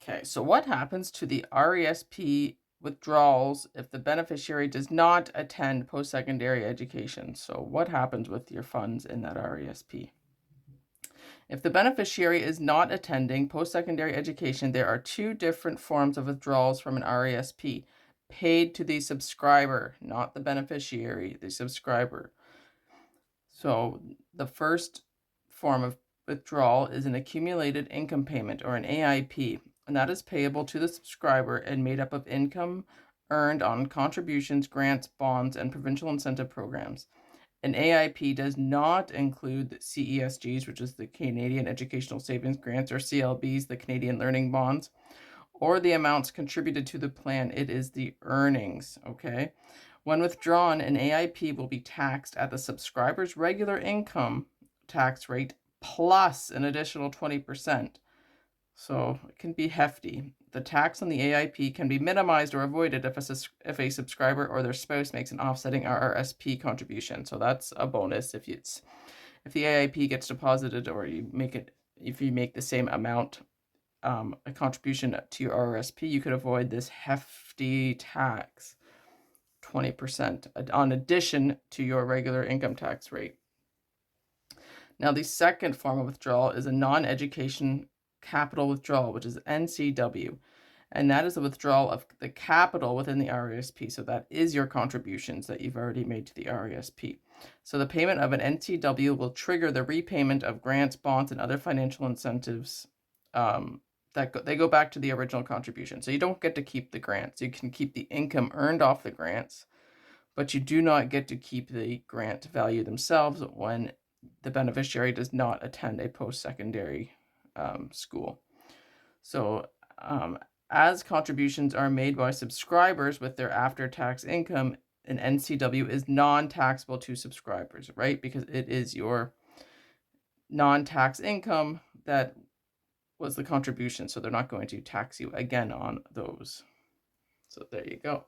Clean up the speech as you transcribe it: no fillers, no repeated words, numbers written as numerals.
Okay, so what happens to the RESP withdrawals if the beneficiary does not attend post-secondary education? So what happens with your funds in that RESP? If the beneficiary is not attending post-secondary education, there are two different forms of withdrawals from an RESP. Paid to the subscriber, not the beneficiary, the subscriber. So the first form of withdrawal is an accumulated income payment, or an AIP, and that is payable to the subscriber and made up of income earned on contributions, grants, bonds, and provincial incentive programs. An AIP does not include the CESGs, which is the Canadian Educational Savings Grants, or CLBs, the Canadian Learning Bonds, or the amounts contributed to the plan. It is the earnings, okay? When withdrawn, an AIP will be taxed at the subscriber's regular income tax rate plus an additional 20%. So it can be hefty. The tax on the AIP can be minimized or avoided if a subscriber or their spouse makes an offsetting RRSP contribution. So that's a bonus if the AIP gets deposited, or if you make the same amount a contribution to your RRSP, you could avoid this hefty tax, 20% on addition to your regular income tax rate. Now, the second form of withdrawal is a non-education capital withdrawal, which is NCW. And that is a withdrawal of the capital within the RESP. So that is your contributions that you've already made to the RESP. So the payment of an NCW will trigger the repayment of grants, bonds, and other financial incentives they go back to the original contribution. So you don't get to keep the grants. You can keep the income earned off the grants, but you do not get to keep the grant value themselves when the beneficiary does not attend a post-secondary school. So as contributions are made by subscribers with their after-tax income, an NCW is non-taxable to subscribers, right? Because it is your non-tax income that was the contribution, so they're not going to tax you again on those. So there you go.